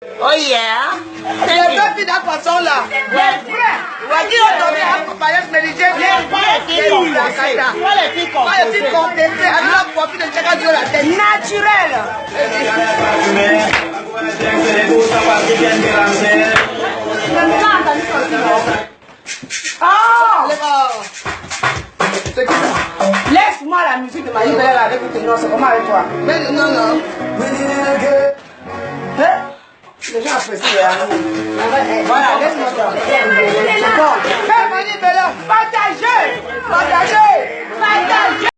Oh yeah. Les deux filles d'un poisson là. Les frères. Qui ont donné un compagnon religieux. Les filles contestées. Alors, pour plus de chacun de la tête. Naturel. Oh! Laisse-moi la musique de ma vie avec vous tenir, c'est comment avec toi? Mais non, non. Hein? Les gens apprécient. Voilà, laisse-moi ça. Fais Fanny Bella. Partagez! Partagez. Partagez!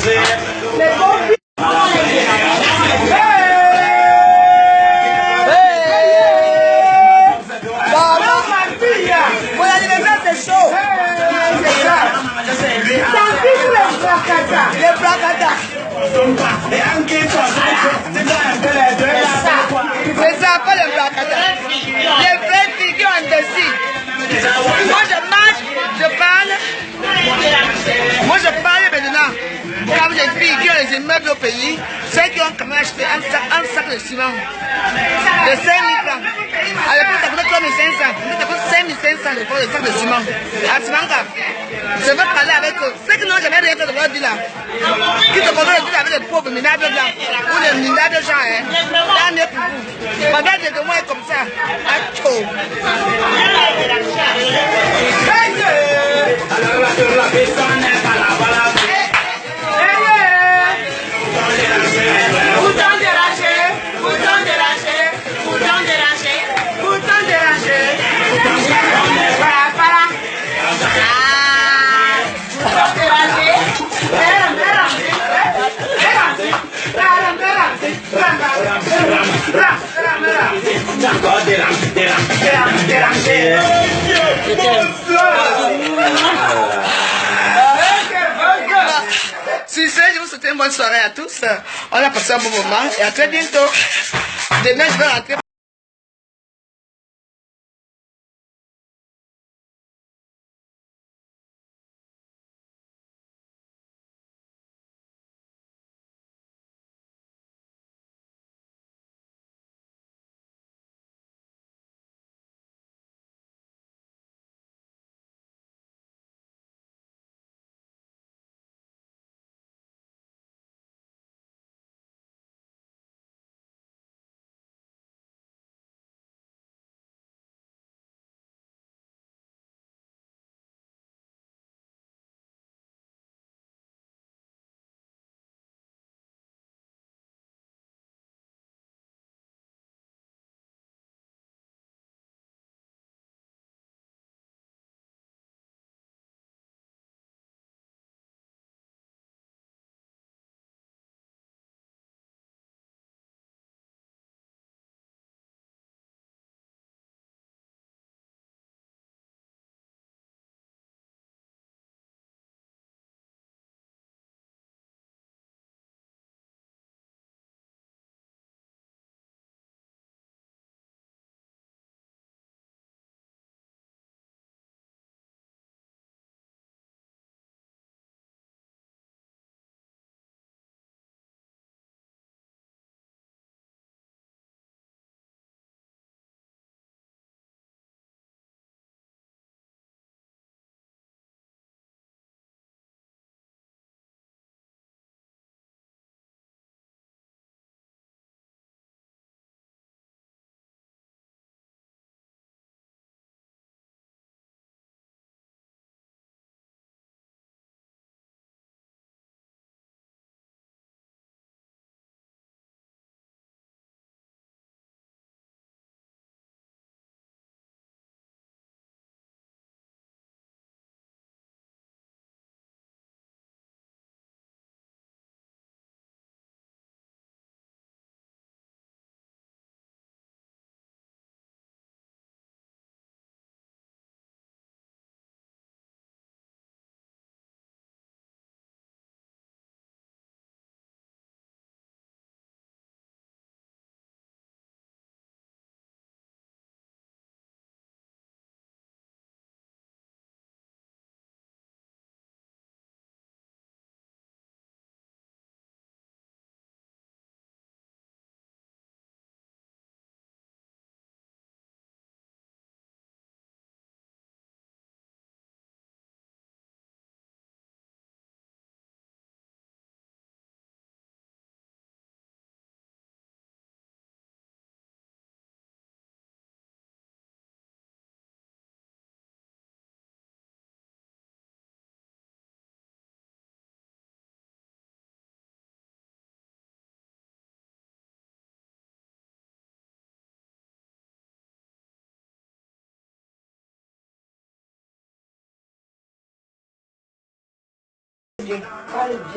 Les bons filles. Mon anniversaire c'est chaud. C'est ça. Tant pis pour les bracata. Les bracata. C'est ça, pas les bracata. Les vraies filles qui ont un décide. Moi je marche, je parle. Moi je parle maintenant. Comme les filles qui ont les immeubles au pays, ceux qui ont quand même acheté un sac de ciment de 5 000 francs. À l'époque, ça coûtait 3 500. Ça coûte 5 500 le sac de ciment. À Simanga, je veux parler avec eux. Ceux qui n'ont jamais rien fait de leur vie là, qui se contrôlent le avec les pauvres minables blancs ou les minables gens, hein. Là, n'est pour vous. Pendant que moi est comme ça, à chaud. Sur ce, je vous souhaite une bonne soirée à tous. On a passé un bon moment et à très bientôt. Demain, je vais rentrer.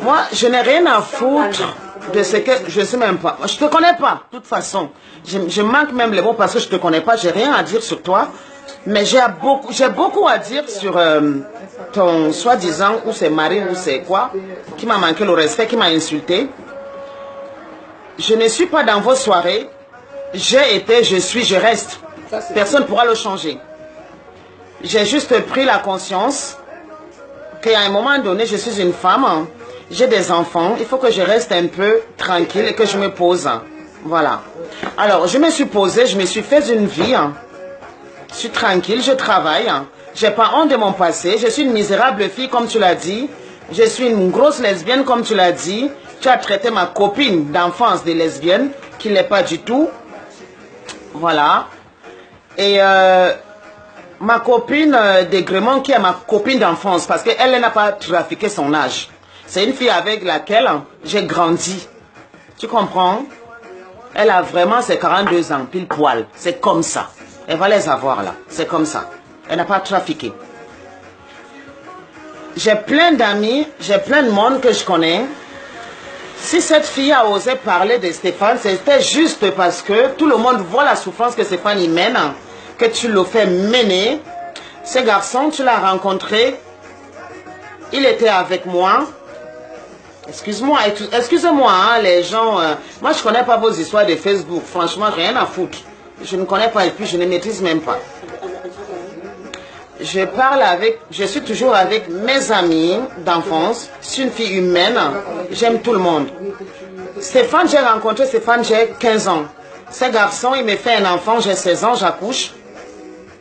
Moi, je n'ai rien à foutre de ce que... Je ne sais même pas. Je ne te connais pas, de toute façon. Je manque même les mots parce que je ne te connais pas. J'ai rien à dire sur toi. Mais j'ai beaucoup à dire sur ton soi-disant, ou c'est mari, ou c'est quoi, qui m'a manqué le respect, qui m'a insulté. Je ne suis pas dans vos soirées. J'ai été, je suis, je reste. Personne ne pourra le changer. J'ai juste pris la conscience qu'à un moment donné, je suis une femme, j'ai des enfants, il faut que je reste un peu tranquille et que je me pose. Voilà. Alors, je me suis posée, je me suis fait une vie. Je suis tranquille, je travaille. Je n'ai pas honte de mon passé. Je suis une misérable fille, comme tu l'as dit. Je suis une grosse lesbienne, comme tu l'as dit. Tu as traité ma copine d'enfance de lesbienne, qui ne l'est pas du tout. Voilà. Et ma copine d'Aigremont, qui est ma copine d'enfance, parce qu'elle n'a pas trafiqué son âge. C'est une fille avec laquelle j'ai grandi. Tu comprends? Elle a vraiment ses 42 ans, pile poil. C'est comme ça. Elle va les avoir là. C'est comme ça. Elle n'a pas trafiqué. J'ai plein d'amis, j'ai plein de monde que je connais. Si cette fille a osé parler de Stéphane, c'était juste parce que tout le monde voit la souffrance que Stéphane y mène, que tu le fais mener. Ce garçon, tu l'as rencontré, il était avec moi. Excuse-moi, hein, les gens. Moi, je ne connais pas vos histoires de Facebook. Franchement, rien à foutre. Je ne connais pas et puis je ne maîtrise même pas. Je suis toujours avec mes amis d'enfance. Je suis une fille humaine. J'aime tout le monde. Stéphane, j'ai rencontré Stéphane, j'ai 15 ans. Ce garçon, il me fait un enfant, j'ai 16 ans, j'accouche.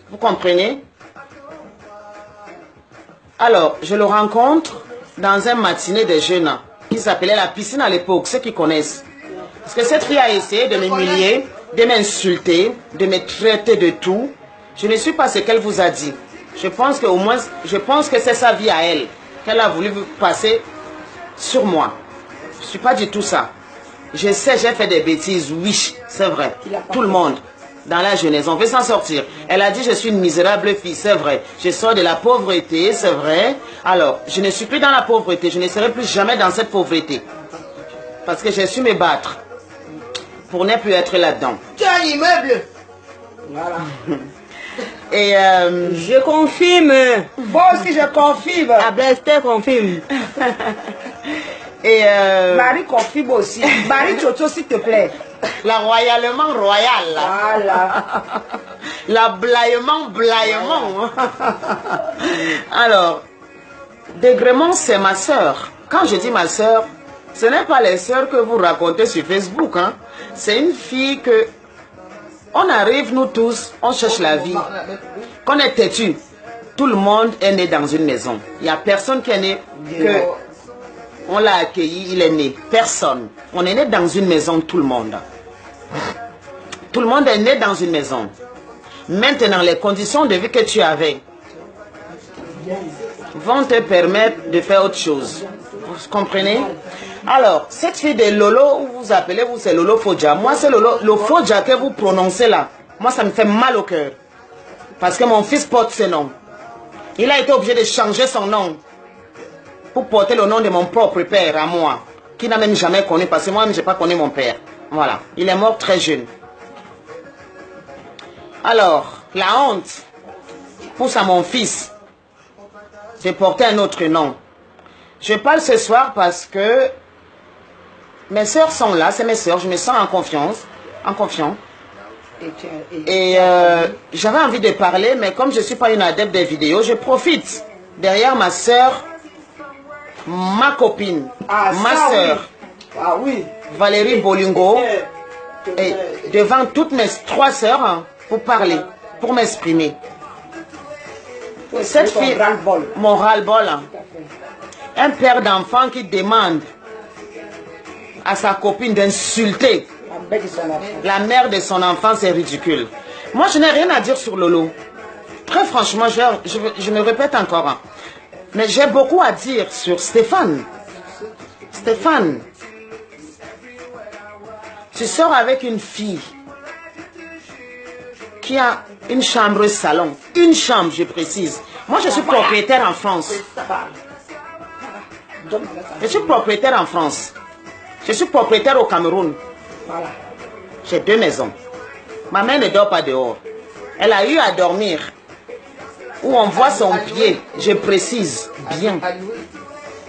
Vous comprenez? Alors, je le rencontre dans un matinée des jeunes qui s'appelait la piscine à l'époque, ceux qui connaissent. Parce que cette fille a essayé de m'humilier, de m'insulter, de me traiter de tout. Je ne suis pas ce qu'elle vous a dit. Je pense que c'est sa vie à elle qu'elle a voulu passer sur moi. Je ne suis pas du tout ça. Je sais, j'ai fait des bêtises, oui, c'est vrai. Tout le monde, dans la jeunesse, on veut s'en sortir. Elle a dit, je suis une misérable fille, c'est vrai. Je sors de la pauvreté, c'est vrai. Alors, je ne suis plus dans la pauvreté, je ne serai plus jamais dans cette pauvreté. Parce que j'ai su me battre pour ne plus être là-dedans. Tu as un immeuble. Voilà. Et je confirme. Moi aussi, je confirme. Ah, Esther confirme. Et Marie confirme aussi. Marie Chocho, s'il te plaît. La royalement royale. Voilà. La blaillement blaillement. Alors, D'Aigremont, c'est ma soeur. Quand je dis ma soeur, ce n'est pas les soeurs que vous racontez sur Facebook. Hein. C'est une fille que... On arrive, nous tous, on cherche la vie. Quand on est têtu, tout le monde est né dans une maison. Il n'y a personne qui est né que on l'a accueilli, il est né. Personne. On est né dans une maison, tout le monde. Tout le monde est né dans une maison. Maintenant, les conditions de vie que tu avais vont te permettre de faire autre chose. Vous comprenez? Alors, cette fille de Lolo, vous appelez, vous, c'est Lolo Fodja. Moi, c'est le Fodja que vous prononcez là. Moi, ça me fait mal au cœur. Parce que mon fils porte ce nom. Il a été obligé de changer son nom pour porter le nom de mon propre père à moi, qui n'a même jamais connu, parce que moi, je n'ai pas connu mon père. Voilà. Il est mort très jeune. Alors, la honte pousse à mon fils de porter un autre nom. Je parle ce soir parce que mes soeurs sont là, c'est mes soeurs, je me sens en confiance, Et j'avais envie de parler, mais comme je ne suis pas une adepte des vidéos, je profite derrière ma soeur, ma copine, ma soeur, oui. Valérie Bolingo, et devant toutes mes 3 soeurs, hein, pour parler, pour m'exprimer. Cette fille, mon ras-le-bol, hein, un père d'enfant qui demande à sa copine d'insulter la mère de son enfant, c'est ridicule. Moi, je n'ai rien à dire sur Lolo. Très franchement, je me répète encore. Hein. Mais j'ai beaucoup à dire sur Stéphane. Stéphane, tu sors avec une fille qui a une chambre salon. Une chambre, je précise. Moi, je suis propriétaire en France. Je suis propriétaire en France. Je suis propriétaire au Cameroun. Voilà. J'ai 2 maisons. Ma mère ne dort pas dehors. Elle a eu à dormir où on voit son pied. Je précise bien.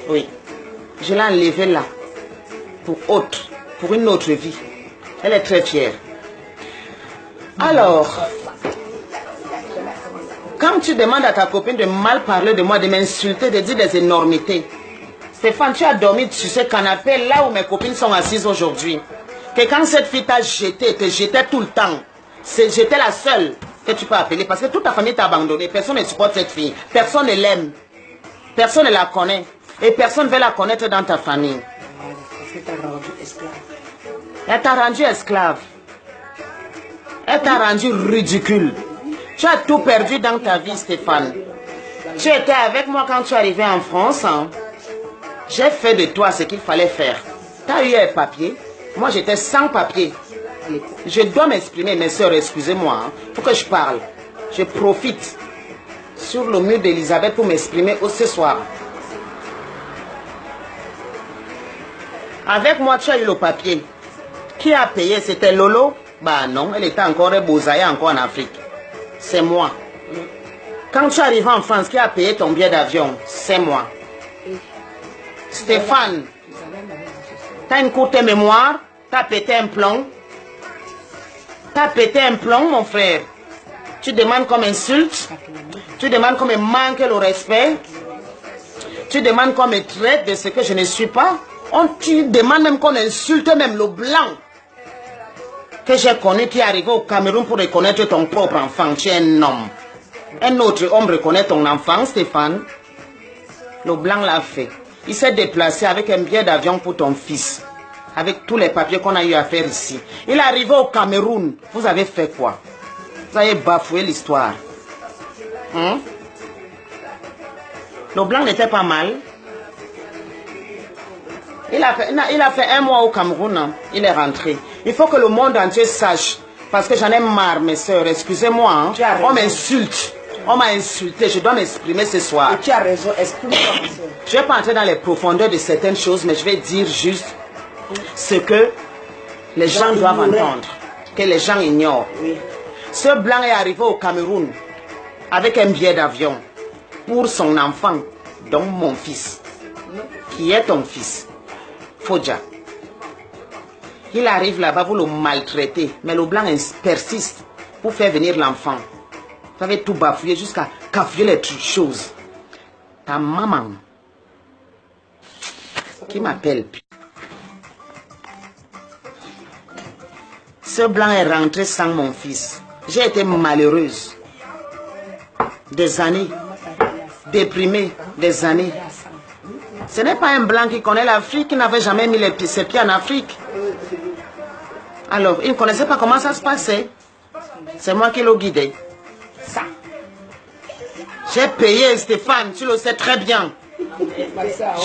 Oui. Je l'ai enlevée là. Pour une autre vie. Elle est très fière. Alors, quand tu demandes à ta copine de mal parler de moi, de m'insulter, de dire des énormités, Stéphane, tu as dormi sur ce canapé là où mes copines sont assises aujourd'hui. Que quand cette fille t'a jeté, te jetait tout le temps, j'étais la seule que tu peux appeler parce que toute ta famille t'a abandonné. Personne ne supporte cette fille. Personne ne l'aime. Personne ne la connaît. Et personne ne veut la connaître dans ta famille. Parce que t'as rendu esclave. Elle t'a rendu esclave. Elle t'a rendu ridicule. Tu as tout perdu dans ta vie, Stéphane. Tu étais avec moi quand tu es arrivé en France. Hein? J'ai fait de toi ce qu'il fallait faire. Tu as eu un papier. Moi, j'étais sans papier. Je dois m'exprimer, mes soeurs, excusez-moi. Hein? Faut que je parle. Je profite sur le mur d'Elisabeth pour m'exprimer ce soir. Avec moi, tu as eu le papier. Qui a payé? C'était Lolo? Bah non, elle était encore ébousaillée encore en Afrique. C'est moi. Quand tu arrives en France, qui a payé ton billet d'avion? C'est moi. Stéphane, tu as une courte mémoire, tu as pété un plomb. Tu as pété un plomb, mon frère. Tu demandes comme insulte. Tu demandes comme manque le respect. Tu demandes qu'on me traite de ce que je ne suis pas. Tu demandes même qu'on insulte même le blanc que j'ai connu qui est arrivé au Cameroun pour reconnaître ton propre enfant. Tu es un homme. Un autre homme reconnaît ton enfant, Stéphane. Le blanc l'a fait. Il s'est déplacé avec un billet d'avion pour ton fils. Avec tous les papiers qu'on a eu à faire ici. Il est arrivé au Cameroun. Vous avez fait quoi? Vous avez bafoué l'histoire. Hein? Le blanc n'était pas mal. Il a fait 1 mois au Cameroun. Hein. Il est rentré. Il faut que le monde entier sache. Parce que j'en ai marre, mes soeurs. Excusez-moi. Hein. On m'insulte. On m'a insulté. Je dois m'exprimer ce soir. Et tu as raison. Exprime-toi, ma soeur. Je ne vais pas entrer dans les profondeurs de certaines choses, mais je vais dire juste ce que les gens doivent entendre. Que les gens ignorent. Oui. Ce blanc est arrivé au Cameroun avec un billet d'avion pour son enfant, donc mon fils, qui est ton fils, Fodja. Il arrive là-bas pour le maltraiter, mais le blanc persiste pour faire venir l'enfant. Vous avez tout bafouillé jusqu'à cafouiller les choses. Ta maman, qui m'appelle. Ce blanc est rentré sans mon fils. J'ai été malheureuse. Des années. Déprimée. Des années. Ce n'est pas un blanc qui connaît l'Afrique, qui n'avait jamais mis ses pieds en Afrique. Alors, il ne connaissait pas comment ça se passait. C'est moi qui l'ai guidé. Ça. J'ai payé, Stéphane, tu le sais très bien.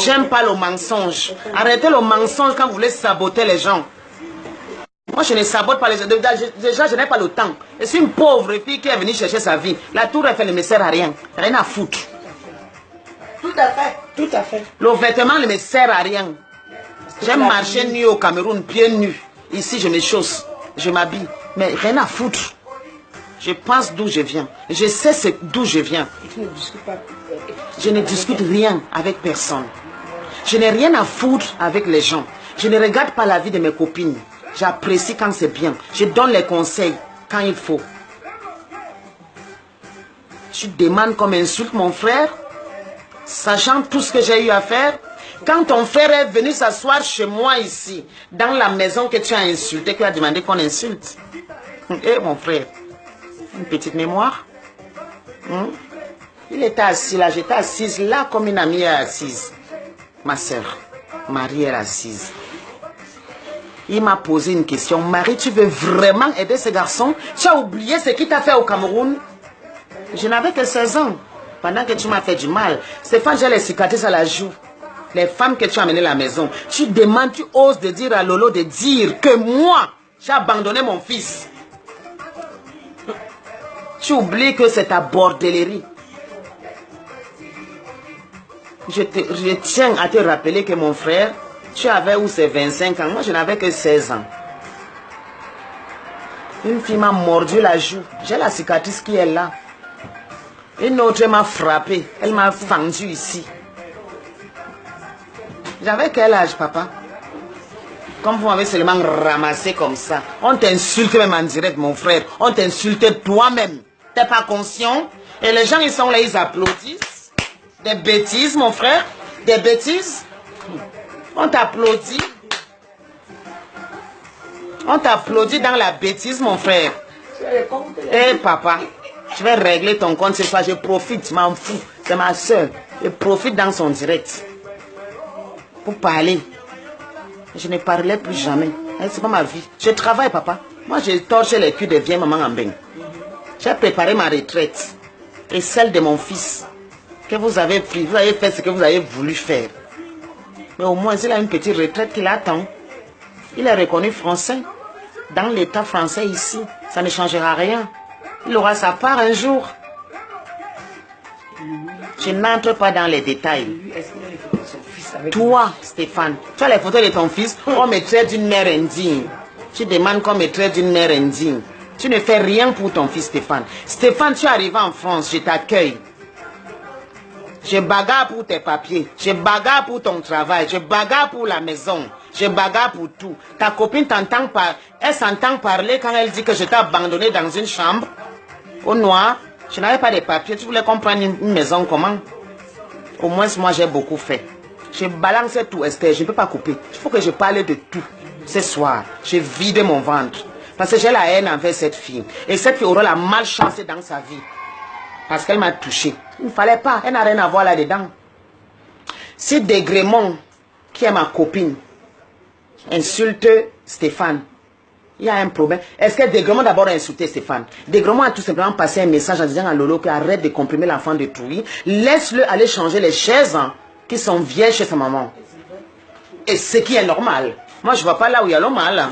J'aime pas le mensonge. Arrêtez le mensonge quand vous voulez saboter les gens. Moi, je ne sabote pas les gens. Déjà, je n'ai pas le temps. Je suis une pauvre fille qui est venue chercher sa vie. La tour Eiffel ne me sert à rien. Rien à foutre. Tout à fait. Tout à fait. Le vêtement ne me sert à rien. J'aime marcher nu au Cameroun, pieds nus. Ici, je me chausse. Je m'habille. Mais rien à foutre. Je pense d'où je viens. Je sais d'où je viens. Je ne discute rien avec personne. Je n'ai rien à foutre avec les gens. Je ne regarde pas la vie de mes copines. J'apprécie quand c'est bien. Je donne les conseils quand il faut. Tu demandes comme insulte mon frère, sachant tout ce que j'ai eu à faire. Quand ton frère est venu s'asseoir chez moi ici, dans la maison que tu as insulté, tu as demandé qu'on insulte. Eh mon frère, une petite mémoire. Il était assis là, j'étais assise là comme une amie est assise. Ma soeur, Marie est assise. Il m'a posé une question. Marie, tu veux vraiment aider ce garçon? Tu as oublié ce qu'il t'a fait au Cameroun? Je n'avais que 16 ans. Pendant que tu m'as fait du mal. Stéphane, j'ai les cicatrices à la joue. Les femmes que tu as amenées à la maison. Tu demandes, tu oses de dire à Lolo de dire que moi, j'ai abandonné mon fils. Tu oublies que c'est ta bordellerie. je tiens à te rappeler que mon frère, tu avais où c'est 25 ans, moi je n'avais que 16 ans. Une fille m'a mordu la joue, j'ai la cicatrice qui est là. Une autre m'a frappé, elle m'a fendu ici. J'avais quel âge, papa? Comme vous m'avez seulement ramassé comme ça. On t'insulte même en direct, mon frère. On t'insulte toi-même. T'es pas conscient? Et les gens, ils sont là, ils applaudissent. Des bêtises, mon frère. Des bêtises. On t'applaudit. On t'applaudit dans la bêtise, mon frère. Eh, papa, je vais régler ton compte cette fois. Je profite, je m'en fous. C'est ma soeur. Je profite dans son direct. Pour parler. Je ne parlais plus jamais. C'est pas ma vie. Je travaille, papa. Moi, j'ai torché les culs de vieille maman en bain. J'ai préparé ma retraite. Et celle de mon fils. Que vous avez pris. Vous avez fait ce que vous avez voulu faire. Mais au moins, il a une petite retraite qui l'attend. Il est reconnu français. Dans l'état français ici. Ça ne changera rien. Il aura sa part un jour. Je n'entre pas dans les détails. Toi, Stéphane, tu as les photos de ton fils, on me traite d'une mère indigne. Tu demandes qu'on me traite d'une mère indigne. Tu ne fais rien pour ton fils, Stéphane. Stéphane, tu es arrivé en France, je t'accueille. Je bagarre pour tes papiers, je bagarre pour ton travail, je bagarre pour la maison, je bagarre pour tout. Ta copine t'entend parler, elle s'entend parler quand elle dit que je t'ai abandonné dans une chambre, au noir. Je n'avais pas de papiers, tu voulais qu'on prenne une maison comment? Au moins, moi, j'ai beaucoup fait. Je balance tout, Esther, je ne peux pas couper. Il faut que je parle de tout. Ce soir, j'ai vidé mon ventre. Parce que j'ai la haine envers cette fille. Et cette fille aura la malchance dans sa vie. Parce qu'elle m'a touché. Il ne fallait pas, elle n'a rien à voir là-dedans. Si Desgrémont, qui est ma copine, insulte Stéphane, il y a un problème. Est-ce que Desgrémont d'abord a insulté Stéphane? Desgrémont a tout simplement passé un message en disant à Lolo qu'arrête de comprimer l'enfant de Touy. Laisse-le aller changer les chaises qui sont vieilles chez sa maman. Et ce qui est normal. Moi, je ne vois pas là où il y a le mal.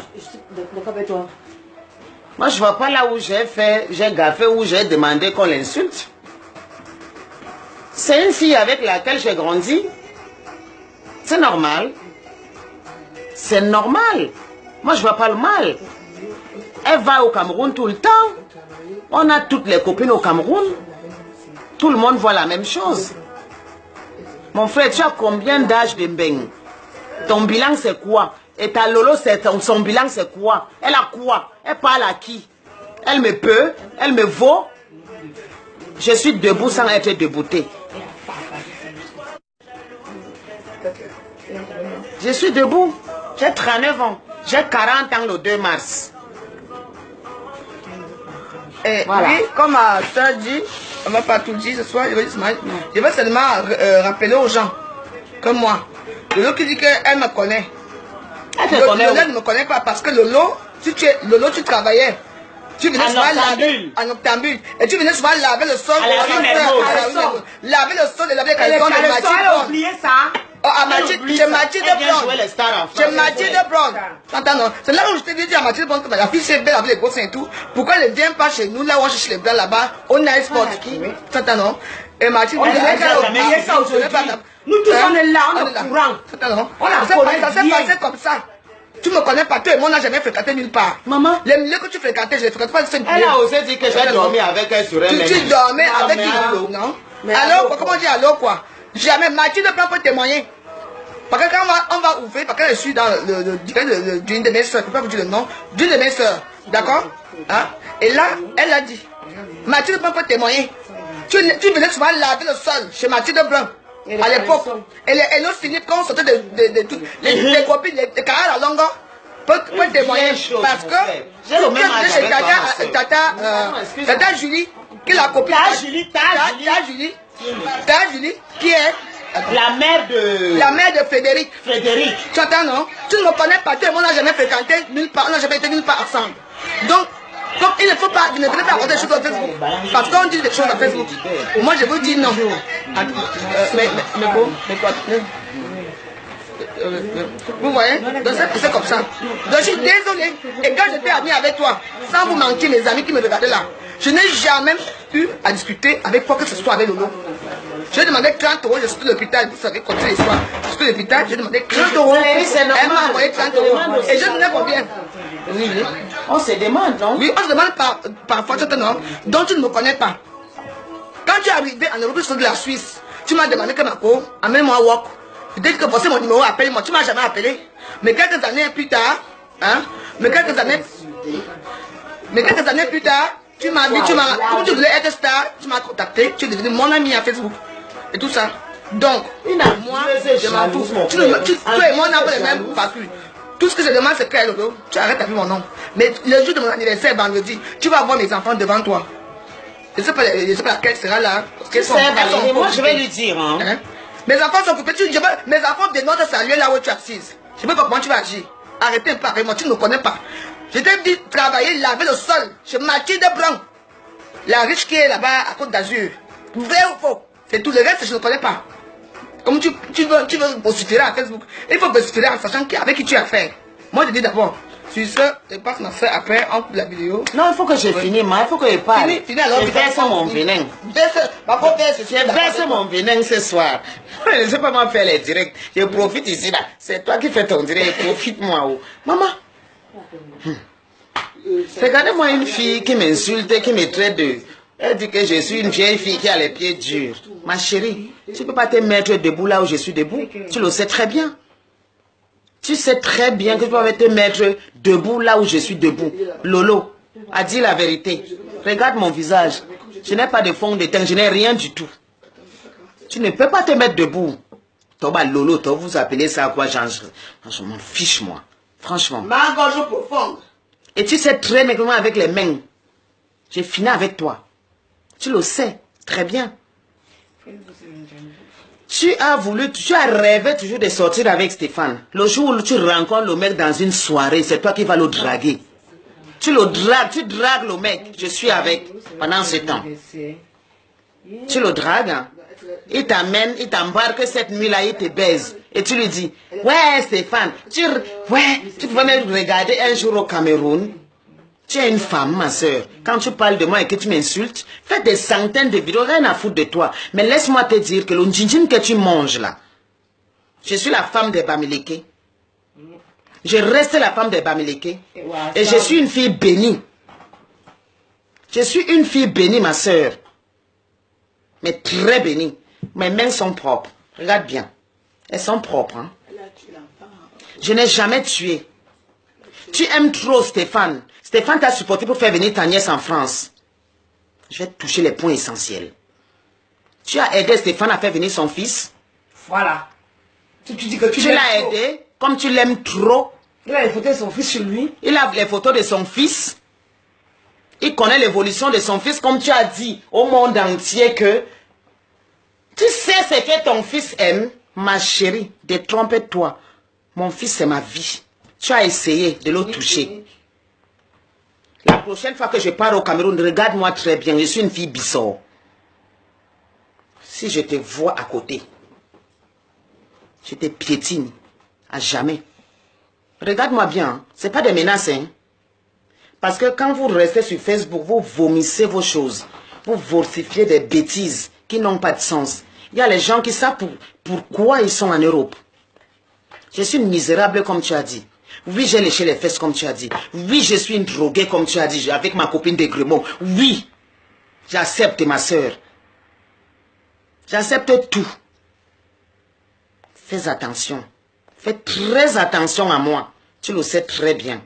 Moi, je ne vois pas là où j'ai gaffé, où j'ai demandé qu'on l'insulte. C'est une fille avec laquelle j'ai grandi. C'est normal. C'est normal. Moi, je ne vois pas le mal. Elle va au Cameroun tout le temps. On a toutes les copines au Cameroun. Tout le monde voit la même chose. Mon frère, tu as combien d'âge de Mbeng? Ton bilan, c'est quoi? Et ta Lolo, son bilan, c'est quoi? Elle a quoi? Elle parle à qui? Elle me peut? Elle me vaut? Je suis debout sans être deboutée. Je suis debout. J'ai 39 ans. J'ai 40 ans le 2 mars. Et voilà. Oui, comme ma soeur dit, on ne va pas tout dire ce soir, je vais seulement rappeler aux gens, comme moi. Lolo qui dit qu'elle me connaît. Lolo ne me connaît pas parce que Lolo, tu travaillais. Tu venais souvent laver en octambule. Et tu venais souvent laver le sol. Laver le sol et laver les caleçons de Mathilde. Elle a oublié ça. J'ai Mathilde Brown. J'ai Mathilde Brown. C'est là où je t'ai dit à Mathilde Brown que la fille c'est belle avec les gros seins et tout. Pourquoi elle ne vient pas chez nous là où on cherche les blancs là-bas au Nice Sport? Non. Et Mathilde Brown. Nous tous on est là, on est au courant. Ça s'est passé comme ça. Tu me connais pas, toi et moi on n'a jamais fréquenté nulle part. Maman, les milieux que tu fréquentais, je ne les fréquente pas. Elle a osé dire que j'ai dormi avec elle sur elle. Tu dormais avec qui? Non. Alors, comment on dit alors quoi? Jamais. Mathilde prend pour témoigner. Parce que quand on va ouvrir, parce que je suis dans le direct d'une de mes soeurs, je ne peux pas vous dire le nom, d'une de mes soeurs. D'accord? Hein? Et là, elle a dit, Mathilde prend pour témoigner. Tu venais souvent laver le sol chez Mathilde Blanc. À l'époque, et nos signes, quand on sortait de toutes les copines, les carrières à longueur, pour témoigner. Parce que chez Tata Julie, qui est la copine. Tata Julie, qui est la mère de Frédéric. Tu entends, non? Tu ne me connais pas, toi et moi, on n'a jamais fréquenté nulle part, on n'a jamais été nulle part ensemble. Donc, il ne faut pas, vous ne venez pas raconter des choses sur Facebook. Parce qu'on dit des choses sur Facebook. Moi, je vous dis non. Vous voyez? Donc, c'est comme ça. Donc, je suis désolé. Et quand j'étais ami avec toi, sans vous mentir, mes amis qui me regardaient là, je n'ai jamais eu à discuter avec quoi que ce soit avec Lolo. J'ai demandé 30 euros, je suis à l'hôpital, vous savez, quand les soirs, je suis à l'hôpital, j'ai demandé 30 euros. Elle m'a envoyé 30 euros. Et je demandais combien? Oui, on se demande, non? Oui, on se demande parfois, non, dont tu ne me connais pas. Quand tu es arrivé en Europe, de la Suisse, tu m'as demandé que ma co, amène-moi à Wok. Je t'ai dit que voici mon numéro, appelle-moi. Tu ne m'as jamais appelé. Mais quelques années plus tard, quelques années plus tard, tu m'as dit, comme tu voulais être star, tu m'as contacté, tu es devenu mon ami à Facebook. Et tout ça. Donc, moi, je m'en fous. Tu et moi, on n'a pas le même parcours. Tout ce que je demande, c'est que tu arrêtes avec mon nom. Mais le jour de mon anniversaire, vendredi, tu vas voir mes enfants devant toi. Je ne sais pas laquelle sera là. Moi, je vais lui dire. Hein? Mes enfants sont occupés. Mes enfants dénotent saluer là où tu es assise. Je ne sais pas comment tu vas agir. Arrêtez un peu avec moi, tu ne me connais pas. Je t'ai dit travailler, laver le sol. Je Mathilde Blanc. La riche qui est là-bas à Côte d'Azur. Vrai ou faux? C'est tout le reste, je ne connais pas. Comme tu veux vociférer à Facebook. Il faut vociférer en sachant avec qui tu as affaire. Moi, je dis d'abord. Sur ce, je passe ma soeur après, on coupe la vidéo. Non, il faut que je finisse, il faut que je parle. Fini alors. Je verse mon venin. Je verse mon venin ce soir. Je ne sais pas moi faire les directs. Je profite ici là. C'est toi qui fais ton direct. Profite-moi. Oh. Maman. Regardez-moi une fille qui m'insulte, qui me traite de... Elle dit que je suis une vieille fille qui a les pieds durs. Ma chérie, tu ne peux pas te mettre debout là où je suis debout. Tu le sais très bien. Tu sais très bien que tu peux te mettre debout là où je suis debout. Lolo a dit la vérité. Regarde mon visage. Je n'ai pas de fond de teint, je n'ai rien du tout. Tu ne peux pas te mettre debout. Toba Lolo, toi vous appelez ça quoi? Je m'en fiche moi. Franchement. Ma gorge profonde. Et tu sais très nettement avec les mains. J'ai fini avec toi. Tu le sais très bien. Tu as rêvé toujours de sortir avec Stéphane. Le jour où tu rencontres le mec dans une soirée, c'est toi qui vas le draguer. Tu dragues le mec. Je suis avec pendant ce temps. Tu le dragues, hein? Il t'amène, il t'embarque cette nuit-là, il te baise. Et tu lui dis, ouais Stéphane, tu pouvais me regarder un jour au Cameroun. Tu es une femme, ma soeur. Quand tu parles de moi et que tu m'insultes, fais des centaines de vidéos, rien à foutre de toi. Mais laisse-moi te dire que le djinjin que tu manges là, je suis la femme des Bamileke. Je reste la femme des Bamileke. Et je suis une fille bénie. Je suis une fille bénie, ma soeur. Mais très bénie. Mes mains sont propres. Regarde bien. Elles sont propres. Hein? Je n'ai jamais tué. Tu aimes trop Stéphane. Stéphane t'a supporté pour faire venir ta nièce en France. Je vais toucher les points essentiels. Tu as aidé Stéphane à faire venir son fils. Voilà. Tu dis que tu l'as aidé comme tu l'aimes trop. Il a les photos de son fils sur lui. Il a les photos de son fils. Il connaît l'évolution de son fils comme tu as dit au monde entier que tu sais ce que ton fils aime. Ma chérie, détrompe-toi. Mon fils, c'est ma vie. Tu as essayé de le toucher. La prochaine fois que je pars au Cameroun, regarde-moi très bien. Je suis une fille bissau. Si je te vois à côté, je te piétine à jamais. Regarde-moi bien. Hein. Ce n'est pas des menaces. Hein. Parce que quand vous restez sur Facebook, vous vomissez vos choses. Vous versifiez des bêtises qui n'ont pas de sens. Il y a les gens qui savent pourquoi ils sont en Europe. Je suis une misérable comme tu as dit. Oui, j'ai léché les fesses comme tu as dit. Oui, je suis une droguée comme tu as dit, avec ma copine de Grémont. Oui, j'accepte ma soeur. J'accepte tout. Fais attention. Fais très attention à moi. Tu le sais très bien.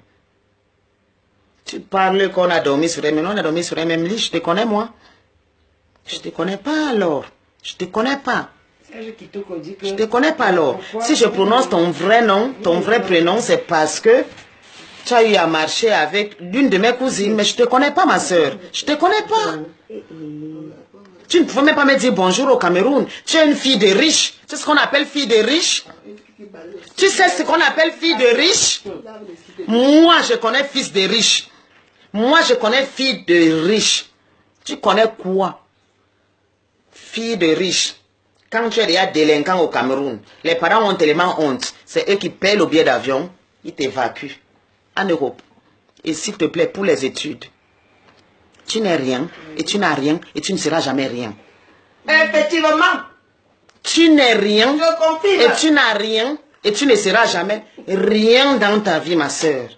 Tu parles qu'on a dormi sur un même lit. On a dormi sur un même lit. Je te connais, moi. Je te connais pas alors. Je te connais pas. Je te connais pas alors. Si je prononce ton vrai nom, ton vrai prénom, c'est parce que tu as eu à marcher avec l'une de mes cousines. Mais je te connais pas, ma soeur. Je te connais pas. Tu ne pouvais même pas me dire bonjour au Cameroun. Tu es une fille de riche. Tu sais ce qu'on appelle fille de riche? Tu sais ce qu'on appelle fille de riche? Moi, je connais fils de riche. Moi, je connais fille de riche. Tu connais quoi? Fille de riche. Quand tu es déjà délinquant au Cameroun, les parents ont tellement honte. C'est eux qui payent le billet d'avion. Ils t'évacuent en Europe. Et s'il te plaît, pour les études, tu n'es rien, et tu n'as rien, et tu ne seras jamais rien. Effectivement. Tu n'es rien. Je confirme. Et tu n'as rien. Et tu ne seras jamais rien dans ta vie, ma sœur.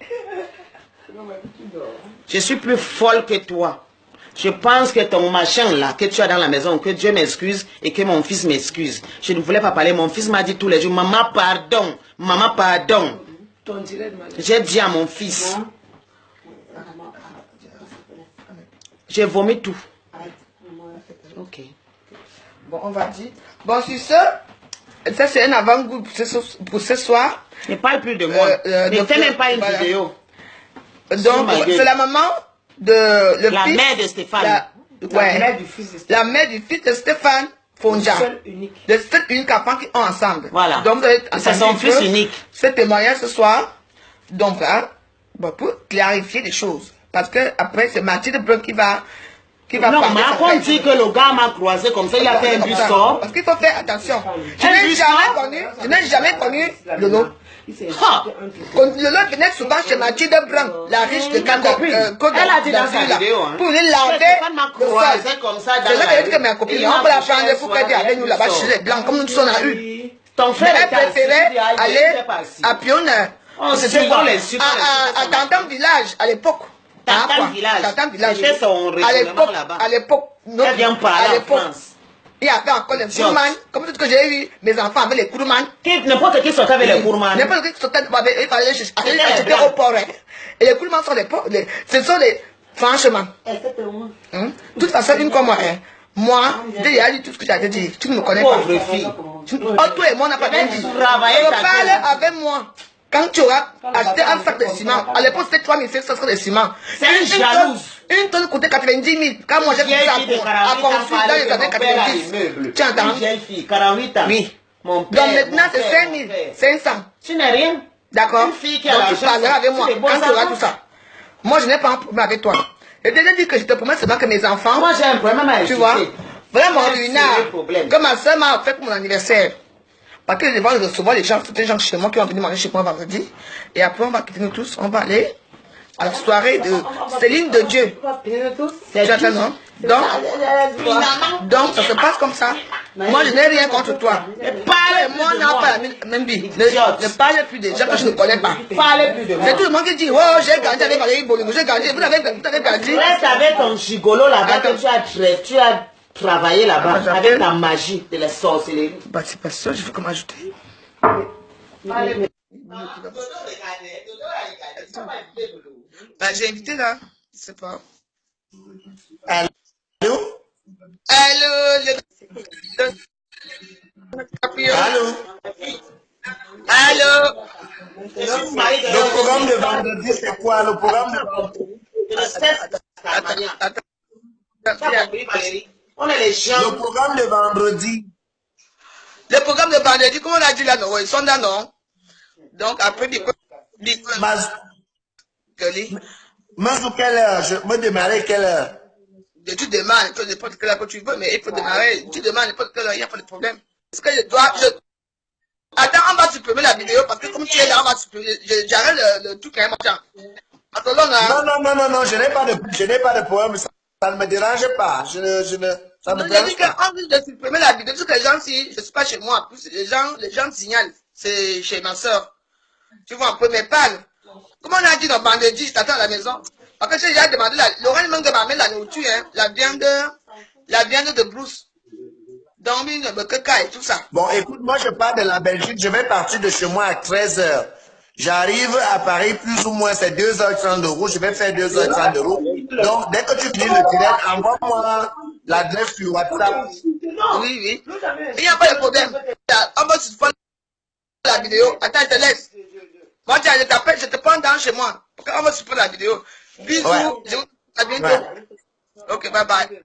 Je suis plus folle que toi. Je pense que ton machin là, que tu as dans la maison, que Dieu m'excuse et que mon fils m'excuse. Je ne voulais pas parler. Mon fils m'a dit tous les jours, maman pardon, maman pardon. J'ai dit à mon fils, j'ai vomi tout. Ok. Bon, on va dire. Bon, sur ce, ça c'est un avant-goût pour ce soir. Ne parle plus de moi. Ne fais même pas une vidéo. Donc, c'est la maman de la mère de Stéphane. La mère du fils de Stéphane. La mère du fils de Stéphane Fonja. Le seul unique enfant qui ont ensemble. Voilà. Donc, c'est son fils unique. Ce témoignage ce soir, donc là, bon, pour clarifier les choses. Parce que après, c'est Mathilde Brun qui va non, mais on dit que le gars m'a croisé comme ça, il a fait un but sort. Parce qu'il faut faire attention. Je n'ai jamais connu Lolo. Lolo venait souvent chez Mathilde Brun, la riche de Côte elle a dit dans sa vidéo, hein. Pour lui laver le sol. Comme ça dans la rue. Que ma copine, on peut la prendre pour qu'elle vienne avec nous là-bas chez les Blancs, comme nous sommes à eu. Ton frère elle préférait aller à Pionne. C'était quoi? À Tantam Village à l'époque. Tantam Village. C'était son restaurant là-bas. À l'époque, elle vient parler en France. Il y avait encore les Kourman, comme tout ce que j'ai eu, mes enfants avaient les Kourman. N'importe qui sortait avec les Kourman. N'importe qui sortait avec, il fallait acheter au port. Et les Kourman sont ce sont les, franchement. De toute façon, une comme moi, moi, j'ai dit tout ce que j'ai dit. Tu ne me connais pas. Pauvre fille. Toi et moi, on n'a pas bien dit. Parle avec moi. Quand tu auras acheté un sac de ciment, à l'époque c'était 3500 sacs de ciment. C'est jalouse. Une tonne coûtait 90 000. Quand moi j'ai fait ça à construire dans les années 90. Tu entends? Une jeune fille, 48 ans. Oui. Mon père, donc maintenant c'est 500. Tu n'es rien. D'accord? Une fille qui a donc tu parleras avec moi quand tu auras tout ça. Moi je n'ai pas un problème avec toi. Et déjà dit que je te promets seulement que mes enfants. Moi j'ai un problème avec tu vois? Vraiment, que ma soeur m'a fait pour mon anniversaire. Parce que je vais recevoir les gens, des gens chez moi qui vont venir manger chez moi vendredi. Et après, on va quitter nous tous. On va aller à la soirée de Céline de Dieu. Tu attends, non? Donc, ça se passe comme ça. Moi, je n'ai rien contre toi. Moi, on n'a pas la même vie. Ne parle plus des gens que je ne connais pas. C'est tout le monde qui dit, oh, j'ai gagné avec Valérie Bolingo, j'ai gagné. Vous avez gagné. Reste avec ton gigolo là-bas que tu as travailler là-bas avec la magie de la sorcellerie. Bah, c'est pas ça, je veux comme ajouter. Bah, j'ai invité là. Je sais pas. Allô? Allô? Allô? Allô? Le programme de vendredi, c'est quoi? Le programme de vendredi? Attends. On est les gens. Le programme de vendredi. Le programme de vendredi, comme on a dit là, non, ils sont là, non? Donc après, Mais sur quelle heure? Je me démarrer quelle heure? Tu demandes n'importe quelle heure que tu veux, mais il faut démarrer. Tu demandes n'importe quelle heure, il n'y a pas de problème. Est-ce que Attends, on va supprimer la vidéo parce que comme tu es là, on va supprimer. J'arrête le truc quand même. Attends, non, je n'ai pas de problème. Ça ne me dérange pas. Ça me dérange pas. On dit de supprimer la vidéo parce que les gens, si je ne suis pas chez moi, plus les gens signalent. C'est chez ma soeur. Tu vois un peu mes parles. Comment on a dit dans vendredi, je t'attends à la maison. Parce que j'ai déjà demandé, Laurent manque de m'amener la nourriture, hein, la viande de Bruce. Donc, le caca et tout ça. Bon, écoute, moi je pars de la Belgique, je vais partir de chez moi à 13h. J'arrive à Paris, plus ou moins c'est 2h30 de route, je vais faire 2h30 de route. Donc, dès que tu finis le direct, envoie-moi l'adresse sur WhatsApp. Oui. Il n'y a pas de problème. On va se faire la vidéo. Attends, je te laisse. Moi, je t'appelle, je te prends dans chez moi. On va se faire la vidéo. Bisous. Ouais. À bientôt. Ok, bye bye.